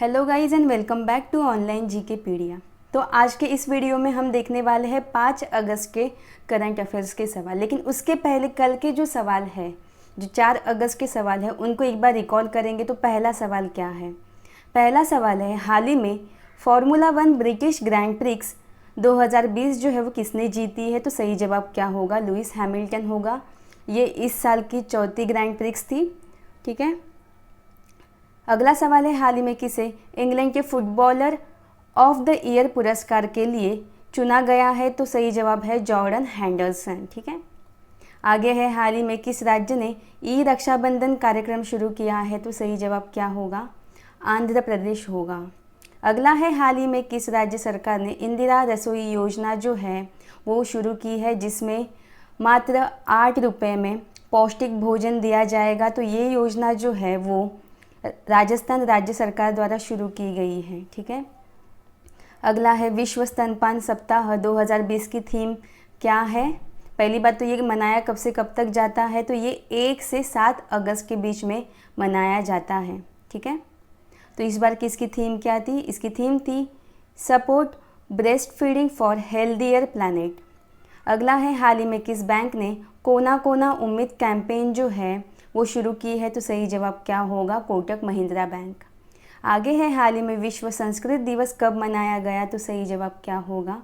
Hello guys and welcome back to online GK pedia. तो आज के इस वीडियो में हम देखने वाले हैं 5 अगस्त के करंट अफेयर्स के सवाल। लेकिन उसके पहले कल के जो सवाल है, जो 4 अगस्त के सवाल है, उनको एक बार रिकॉल करेंगे। तो पहला सवाल क्या है? पहला सवाल है, हाल ही में फार्मूला 1 ब्रिटिश ग्रैंड प्रिक्स 2020 जो है वो किसने जीती है? तो सही जवाब क्या होगा? लुइस हैमिल्टन होगा। ये इस साल की चौथी ग्रैंड प्रिक्स थी। ठीक है। अगला सवाल है, हाल ही में किसे इंग्लैंड के फुटबॉलर ऑफ द ईयर पुरस्कार के लिए चुना गया है? तो सही जवाब है जॉर्डन हैंडरसन। ठीक है। आगे है, हाल ही में किस राज्य ने ई रक्षाबंधन कार्यक्रम शुरू किया है? तो सही जवाब क्या होगा? आंध्र प्रदेश होगा। अगला है, हाल ही में किस राज्य सरकार ने इंदिरा रसोई योजना जो है वो शुरू की है, जिसमें मात्र 8 रुपये में पौष्टिक भोजन दिया जाएगा? तो ये योजना जो है वो राजस्थान राज्य सरकार द्वारा शुरू की गई है। ठीक है। अगला है, विश्व स्तनपान सप्ताह 2020 की थीम क्या है? पहली बात तो ये मनाया कब से कब तक जाता है? तो ये 1 से 7 अगस्त के बीच में मनाया जाता है। ठीक है। तो इस बार की इसकी थीम क्या थी? इसकी थीम थी support breast feeding for healthier planet. अगला है, हाल ही में किस बैंक ने कोना कोना उम्मीद कैंपेन जो है वो शुरू की है? तो सही जवाब क्या होगा? कोटक महिंद्रा बैंक। आगे है, हाल ही में विश्व संस्कृत दिवस कब मनाया गया? तो सही जवाब क्या होगा?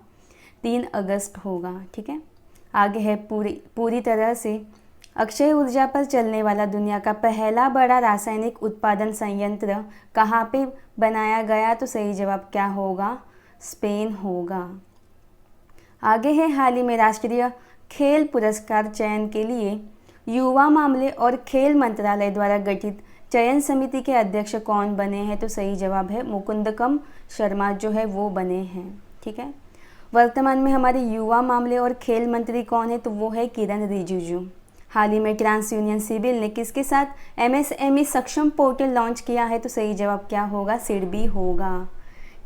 3 अगस्त होगा। ठीक है। आगे है, पूरी तरह से अक्षय ऊर्जा पर चलने वाला दुनिया का पहला बड़ा रासायनिक उत्पादन संयंत्र कहाँ पे बनाया गया? तो सही जवाब क्या होगा? स्पेन होगा। आगे है, हाल ही में राष्ट्रीय खेल पुरस्कार चयन के लिए युवा मामले और खेल मंत्रालय द्वारा गठित चयन समिति के अध्यक्ष कौन बने हैं? तो सही जवाब है मुकुंदकम शर्मा जो है वो बने हैं। ठीक है। वर्तमान में हमारे युवा मामले और खेल मंत्री कौन है? तो वो है किरण रिजिजू। हाल ही में ट्रांस यूनियन सिविल ने किसके साथ एमएसएमई सक्षम पोर्टल लॉन्च किया है? तो सही जवाब क्या होगा? सिडबी होगा।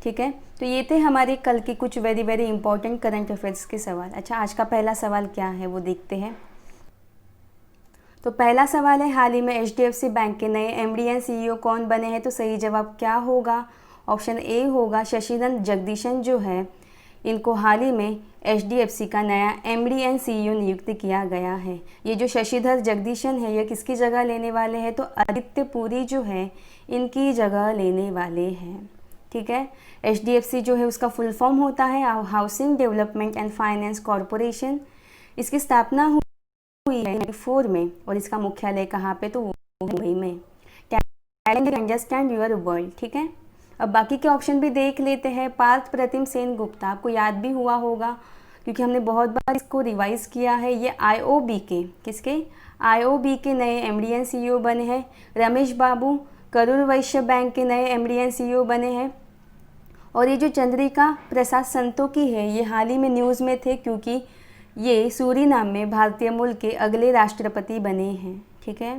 ठीक है। तो ये थे हमारे कल के कुछ वेरी इंपॉर्टेंट करंट अफेयर्स के सवाल। अच्छा, आज का पहला सवाल क्या है वो देखते हैं। तो पहला सवाल है, हाल ही में एचडीएफसी बैंक के नए एमडी एंड सीईओ कौन बने हैं? तो सही जवाब क्या होगा? ऑप्शन ए होगा शशिधर जगदीशन जो है, इनको हाल ही में एचडीएफसी का नया एमडी एंड सीईओ नियुक्त किया गया है। ये जो शशिधर जगदीशन है ये किसकी जगह लेने वाले हैं? तो आदित्य पुरी जो है इनकी जगह लेने वाले हैं। ठीक है। एचडीएफसी जो है उसका फुल फॉर्म होता है housing development and finance corporation. इसकी स्थापना हुई है 1994 में और इसका मुख्यालय कहाँ पे? तो मुंबई में। Talent understand your world. ठीक है। अब बाकी के ऑप्शन भी देख लेते हैं। पार्थ प्रतिम सेन गुप्ता, आपको याद भी हुआ होगा क्योंकि हमने बहुत बार इसको रिवाइज किया है। ये आईओबी के किसके? आईओबी के नए एमडी एंड सीईओ बने हैं। रमेश बाबू करूर वैश्य बैंक के नए एमडी एंड सीईओ बने हैं। और ये जो चंद्रिका प्रसाद संतोखी है ये हाल ही में न्यूज़ में थे क्योंकि ये सूरीनाम में भारतीय मूल के अगले राष्ट्रपति बने हैं। ठीक है।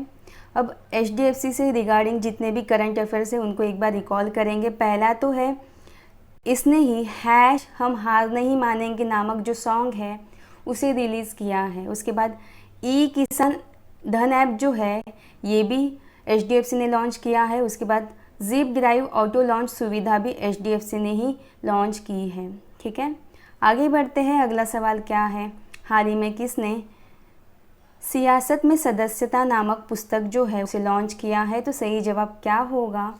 अब एचडीएफसी से रिगार्डिंग जितने भी करंट अफेयर्स हैं उनको एक बार रिकॉल करेंगे। पहला तो है, इसने ही हैश हम हार नहीं मानेंगे नामक जो सॉन्ग है उसे रिलीज़ किया है। उसके बाद ई किसान धन ऐप जो है ये भी एचडीएफसी ने लॉन्च किया है। उसके बाद जिप ड्राइव ऑटो लॉन्च सुविधा भी एचडीएफसी ने ही लॉन्च की है। ठीक है। आगे बढ़ते हैं। अगला सवाल क्या है, हाल ही में किसने सियासत में सदस्यता नामक पुस्तक जो है उसे लॉन्च किया है? तो सही जवाब क्या होगा?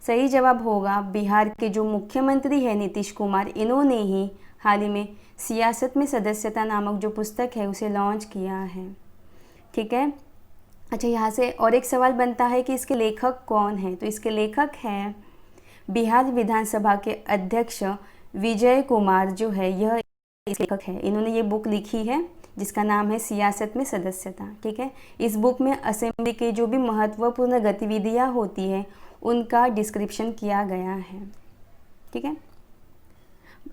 सही जवाब होगा बिहार के जो मुख्यमंत्री हैं नीतीश कुमार, इन्होंने ही हाल ही में सियासत में सदस्यता नामक जो पुस्तक है उसे लॉन्च किया है। ठीक है। अच्छा, यहाँ से और एक सवाल बनता है कि इसके लेखक कौन हैं? तो इसके लेखक हैं बिहार विधानसभा के अध्यक्ष विजय कुमार जो है, यह इस लेखक है। इन्होंने ये बुक लिखी है जिसका नाम है सियासत में सदस्यता। ठीक है। इस बुक में असेंबली के जो भी महत्वपूर्ण गतिविधियां होती हैं उनका डिस्क्रिप्शन किया गया है। ठीक है।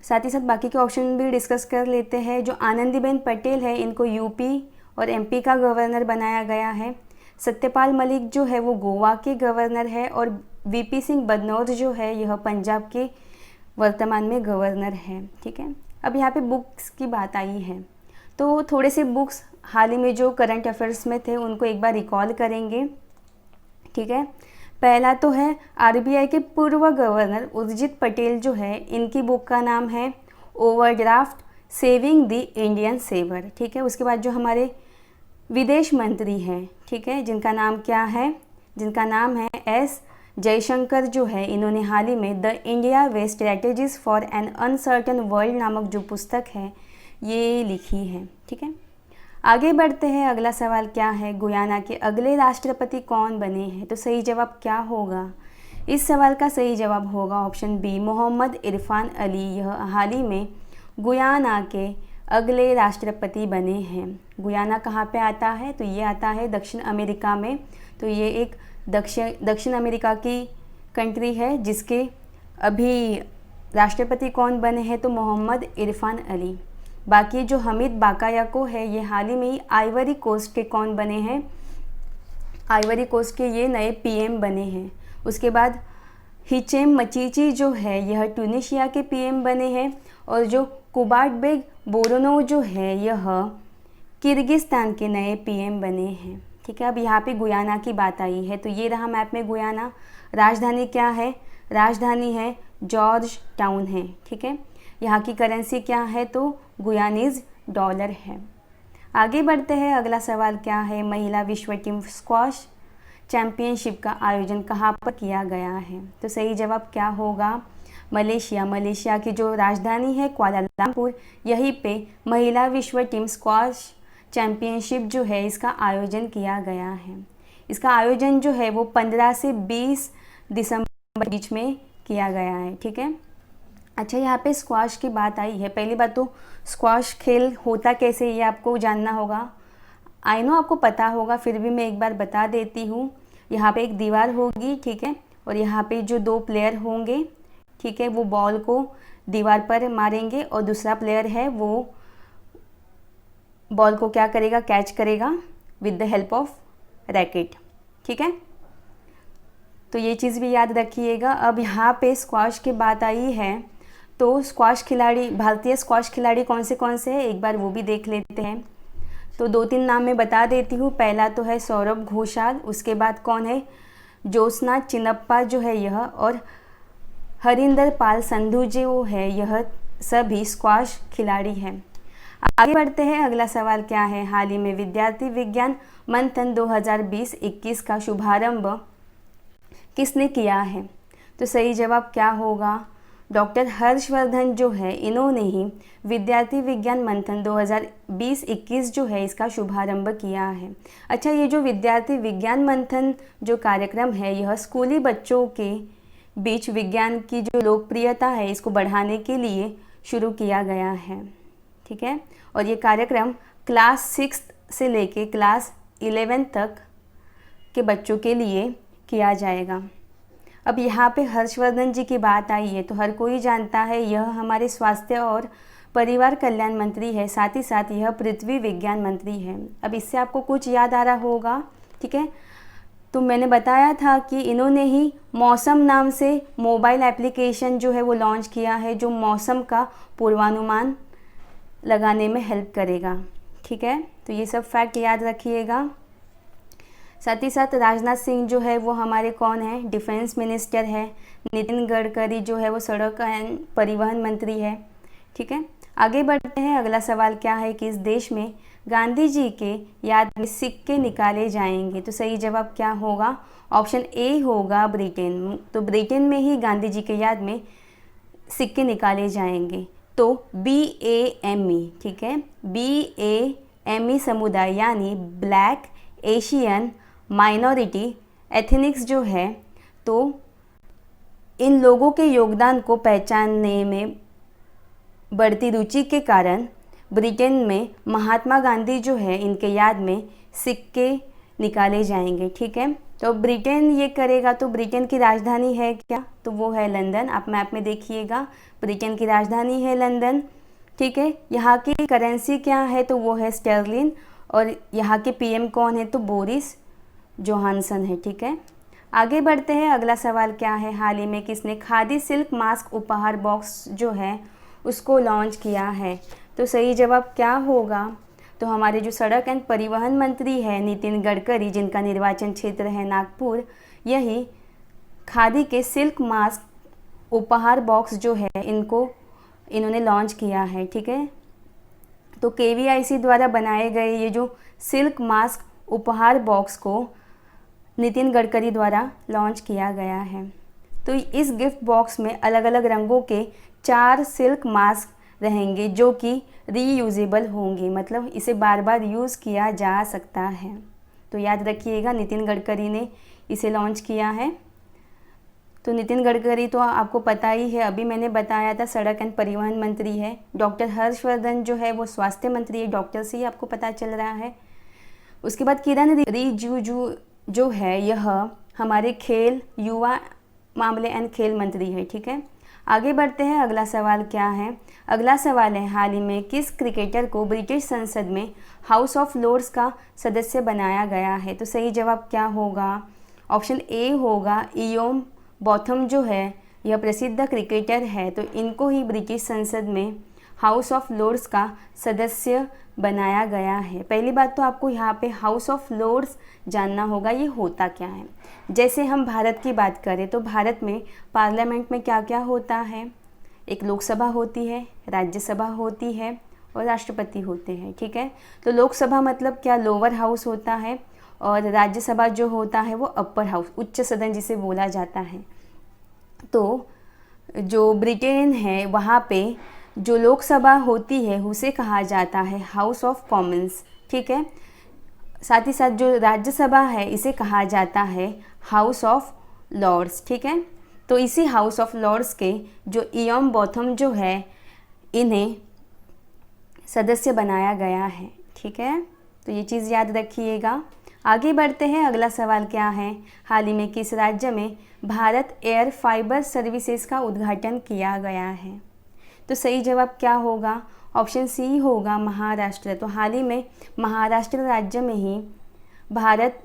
साथ ही साथ बाकी के ऑप्शन भी डिस्कस कर लेते हैं। जो आनंदीबेन पटेल है इनको यूपी और एमपी का गवर्नर बनाया गया है। सत्यपाल मलिक जो है वो गोवा के गवर्नर है और वीपी सिंह बदनौर जो है यह पंजाब के वर्तमान में गवर्नर है। ठीक है। अब यहाँ पे बुक्स की बात आई है तो थोड़े से बुक्स हाल ही में जो करंट अफेयर्स में थे उनको एक बार रिकॉल करेंगे। ठीक है। पहला तो है आरबीआई के पूर्व गवर्नर उर्जित पटेल जो है, इनकी बुक का नाम है overdraft saving the Indian saver, ठीक है। उसके बाद जो हमारे विदेश मंत्री हैं, ठीक है, जिनका नाम क्या है, जिनका नाम है एस जयशंकर जो है, इन्होंने हाल ही में the India way strategies for an uncertain world नामक जो पुस्तक है ये लिखी है, ठीक है। आगे बढ़ते हैं, अगला सवाल क्या है, गुयाना के अगले राष्ट्रपति कौन बने हैं? तो सही जवाब क्या होगा? इस सवाल का सही जवाब होगा ऑप्शन बी, मोहम्मद इरफान अली। यह हाल ही में गुयाना के अगले राष्ट्रपति बने हैं। गुयाना कहाँ पे आता है? तो ये आता है दक्षिण अमेरिका में। तो ये एक दक्षिण अमेरिका की कंट्री है जिसके अभी राष्ट्रपति कौन बने हैं? तो मोहम्मद इरफान अली। बाकी जो हमीद बाकायाको है, ये हाल ही में ही आइवरी कोस्ट के कौन बने हैं? आइवरी कोस्ट के ये नए पीएम बने हैं। उसके बाद हिचेम मचीची जो है, यह ट्यूनीशिया के पीएम बने हैं। और जो कुबाटबेग बोरोनो जो है, यह किर्गिस्तान के नए पीएम बने हैं, ठीक है। अब यहाँ पे गुयाना की बात आई है, तो ये रहा मैप में गुयाना। राजधानी क्या है? राजधानी है जॉर्ज टाउन है, ठीक है। यहाँ की करेंसी क्या है? तो गुयानीज डॉलर है। आगे बढ़ते हैं, अगला सवाल क्या है, महिला विश्व टीम स्क्वॉश चैम्पियनशिप का आयोजन कहाँ पर किया गया है? तो सही जवाब क्या होगा? मलेशिया। मलेशिया की जो राजधानी है कुआलालंपुर, यहीं पे महिला विश्व टीम स्क्वॉश चैम्पियनशिप जो है इसका आयोजन किया गया है। इसका आयोजन जो है वो 15 से 20 दिसंबर के बीच में किया गया है, ठीक है। अच्छा, यहाँ पे स्क्वॉश की बात आई है। पहली बात तो स्क्वॉश खेल होता कैसे ये आपको जानना होगा। आई नो आपको पता होगा, फिर भी मैं एक बार बता देती हूँ। यहाँ पे एक दीवार होगी, ठीक है, और यहाँ पे जो 2 प्लेयर होंगे, ठीक है, वो बॉल को दीवार पर मारेंगे और दूसरा प्लेयर है वो बॉल को क्या करेगा? कैच करेगा with the help of racket, ठीक है। तो ये चीज़ भी याद रखिएगा। अब यहाँ पे स्क्वॉश की बात आई है, तो स्क्वॉश खिलाड़ी, भारतीय स्क्वॉश खिलाड़ी कौन से हैं एक बार वो भी देख लेते हैं। तो 2-3 नाम मैं बता देती हूँ। पहला तो है सौरभ घोषाल, उसके बाद कौन है? ज्योत्सना चिन्नप्पा जो है यह, और हरिंदर पाल संधू जो है, यह सभी स्क्वॉश खिलाड़ी हैं। आगे बढ़ते हैं, अगला सवाल क्या है, हाल ही में विद्यार्थी विज्ञान मंथन 2020-21 का शुभारंभ किसने किया है? तो सही जवाब क्या होगा? डॉक्टर हर्षवर्धन जो है, इन्होंने ही विद्यार्थी विज्ञान मंथन 2020-21 जो है इसका शुभारंभ किया है। अच्छा, ये जो विद्यार्थी विज्ञान मंथन जो कार्यक्रम है, यह स्कूली बच्चों के बीच विज्ञान की जो लोकप्रियता है इसको बढ़ाने के लिए शुरू किया गया है, ठीक है। और ये कार्यक्रम क्लास 6 से लेके क्लास 11 तक के बच्चों के लिए किया जाएगा। अब यहाँ पे हर्षवर्धन जी की बात आई है, तो हर कोई जानता है यह हमारे स्वास्थ्य और परिवार कल्याण मंत्री है, साथ ही साथ यह पृथ्वी विज्ञान मंत्री है। अब इससे आपको कुछ याद आ रहा होगा, ठीक है। तो मैंने बताया था कि इन्होंने ही मौसम नाम से मोबाइल एप्लीकेशन जो है वो लॉन्च किया है, जो मौसम का पूर्वानुमान लगाने में हेल्प करेगा, ठीक है। तो ये सब फैक्ट याद रखिएगा। साथ ही साथ राजनाथ सिंह जो है वो हमारे कौन है? डिफेंस मिनिस्टर है। नितिन गडकरी जो है वो सड़क एवं परिवहन मंत्री है, ठीक है। आगे बढ़ते हैं, अगला सवाल क्या है कि इस देश में गांधी जी के याद में सिक्के निकाले जाएंगे? तो सही जवाब क्या होगा? ऑप्शन ए होगा ब्रिटेन। तो ब्रिटेन में ही गांधी जी के याद में सिक्के निकाले जाएंगे। तो BAME, ठीक है, BAME समुदाय यानी ब्लैक एशियन माइनॉरिटी एथनिक्स जो है, तो इन लोगों के योगदान को पहचानने में बढ़ती रुचि के कारण ब्रिटेन में महात्मा गांधी जो है इनके याद में सिक्के निकाले जाएंगे, ठीक है। तो ब्रिटेन ये करेगा, तो ब्रिटेन की राजधानी है क्या? तो वो है लंदन। आप मैप में देखिएगा, ब्रिटेन की राजधानी है लंदन, ठीक है। यहाँ की करेंसी क्या है? तो वो है स्टर्लिन। और यहाँ के PM कौन है? तो बोरिस जोहानसन है, ठीक है। आगे बढ़ते हैं, अगला सवाल क्या है, हाल ही में किसने खादी सिल्क मास्क उपहार बॉक्स जो है उसको लॉन्च किया है? तो सही जवाब क्या होगा? तो हमारे जो सड़क एवं परिवहन मंत्री है नितिन गडकरी, जिनका निर्वाचन क्षेत्र है नागपुर, यही खादी के सिल्क मास्क उपहार बॉक्स जो है इन्होंने लॉन्च किया है। ठीक है, तो KVIC द्वारा बनाए गए ये जो सिल्क मास्क उपहार बॉक्स को नितिन गडकरी द्वारा लॉन्च किया गया है। तो इस गिफ्ट बॉक्स में अलग अलग रंगों के 4 सिल्क मास्क रहेंगे जो कि रीयूजेबल होंगे, मतलब इसे बार बार यूज़ किया जा सकता है। तो याद रखिएगा, नितिन गडकरी ने इसे लॉन्च किया है। तो नितिन गडकरी तो आपको पता ही है, अभी मैंने बताया था सड़क एंड परिवहन मंत्री है। डॉक्टर हर्षवर्धन जो है वो स्वास्थ्य मंत्री है, डॉक्टर से ही आपको पता चल रहा है। उसके बाद किरण रिजिजू जो है यह हमारे खेल, युवा मामले एंड खेल मंत्री है। ठीक है, आगे बढ़ते हैं। अगला सवाल क्या है? अगला सवाल है, हाल ही में किस क्रिकेटर को ब्रिटिश संसद में हाउस ऑफ लॉर्ड्स का सदस्य बनाया गया है? तो सही जवाब क्या होगा? ऑप्शन ए होगा इयोम बॉथम जो है यह प्रसिद्ध क्रिकेटर है, तो इनको ही ब्रिटिश संसद में हाउस ऑफ लॉर्ड्स का सदस्य बनाया गया है। पहली बात तो आपको यहाँ पे हाउस ऑफ लॉर्ड्स जानना होगा, ये होता क्या है। जैसे हम भारत की बात करें तो भारत में पार्लियामेंट में क्या क्या होता है? एक लोकसभा होती है, राज्यसभा होती है और राष्ट्रपति होते हैं। ठीक है, तो लोकसभा मतलब क्या, लोअर हाउस होता है, और राज्यसभा जो होता है वो अपर हाउस, उच्च सदन जिसे बोला जाता है। तो जो ब्रिटेन है वहाँ पे जो लोकसभा होती है उसे कहा जाता है हाउस ऑफ कॉमन्स। ठीक है, साथ ही साथ जो राज्यसभा है इसे कहा जाता है हाउस ऑफ लॉर्ड्स। ठीक है, तो इसी हाउस ऑफ लॉर्ड्स के जो इयोम बॉथम जो है इन्हें सदस्य बनाया गया है। ठीक है, तो ये चीज़ याद रखिएगा। आगे बढ़ते हैं। अगला सवाल क्या है? हाल ही में किस राज्य में भारत एयर फाइबर सर्विसेज का उद्घाटन किया गया है? तो सही जवाब क्या होगा? ऑप्शन सी होगा महाराष्ट्र। तो हाल ही में महाराष्ट्र राज्य में ही भारत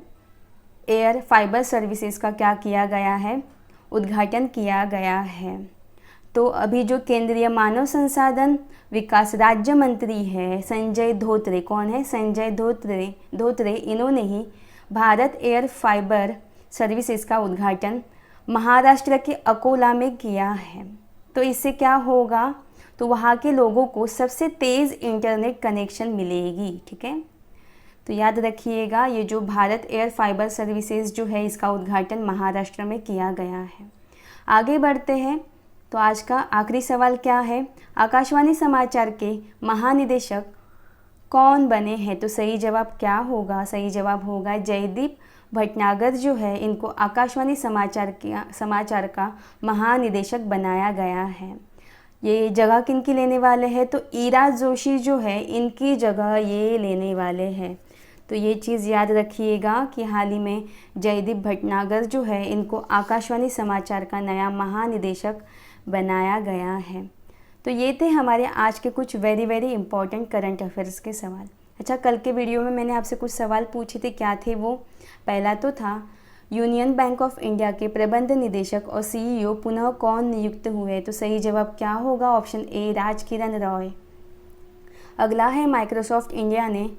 एयर फाइबर सर्विसेज का क्या किया गया है? उद्घाटन किया गया है। तो अभी जो केंद्रीय मानव संसाधन विकास राज्य मंत्री है संजय धोत्रे, कौन है? संजय धोत्रे इन्होंने ही भारत एयर फाइबर सर्विसेज का उद्घाटन महाराष्ट्र के अकोला में किया है। तो इससे क्या होगा? तो वहाँ के लोगों को सबसे तेज़ इंटरनेट कनेक्शन मिलेगी। ठीक है, तो याद रखिएगा, ये जो भारत एयर फाइबर सर्विसेज जो है इसका उद्घाटन महाराष्ट्र में किया गया है। आगे बढ़ते हैं। तो आज का आखिरी सवाल क्या है? आकाशवाणी समाचार के महानिदेशक कौन बने हैं? तो सही जवाब क्या होगा? सही जवाब होगा जयदीप भटनागर जो है इनको आकाशवाणी समाचार का महानिदेशक बनाया गया है। ये जगह किनकी लेने वाले हैं? तो ईरा जोशी जो है इनकी जगह ये लेने वाले हैं। तो ये चीज़ याद रखिएगा कि हाल ही में जयदीप भटनागर जो है इनको आकाशवाणी समाचार का नया महानिदेशक बनाया गया है। तो ये थे हमारे आज के कुछ वेरी इंपॉर्टेंट करंट अफेयर्स के सवाल। अच्छा, कल के वीडियो में मैंने आपसे कुछ सवाल पूछे थे, क्या थे वो? पहला तो था यूनियन बैंक ऑफ इंडिया के प्रबंध निदेशक और CEO पुनः कौन नियुक्त हुए? तो सही जवाब क्या होगा? Option A Rajkiran Roy. अगला है माइक्रोसॉफ्ट इंडिया ने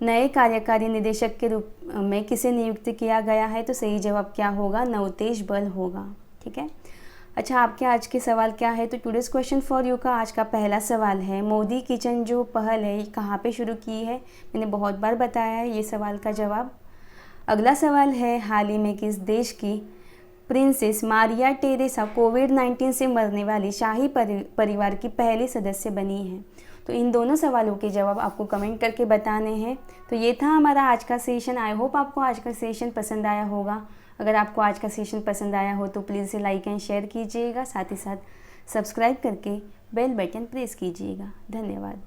नए कार्यकारी निदेशक के रूप में किसे नियुक्त किया गया है? तो सही जवाब क्या होगा? नवतेज बल होगा। ठीक है, अच्छा आपके आज के सवाल क्या है? तो टुडेज क्वेश्चन फॉर यू का आज का पहला सवाल है, मोदी किचन जो पहल है कहाँ पे शुरू की है? मैंने बहुत बार बताया है ये सवाल का जवाब। अगला सवाल है, हाल ही में किस देश की प्रिंसेस मारिया टेरेसा कोविड-19 से मरने वाली शाही परिवार की पहली सदस्य बनी है? तो इन दोनों सवालों के जवाब आपको कमेंट करके बताने हैं। तो ये था हमारा आज का सेशन। आई होप आपको आज का सेशन पसंद आया होगा। अगर आपको आज का सेशन पसंद आया हो तो प्लीज़ इसे लाइक एंड शेयर कीजिएगा, साथ ही साथ सब्सक्राइब करके बेल बटन प्रेस कीजिएगा। धन्यवाद।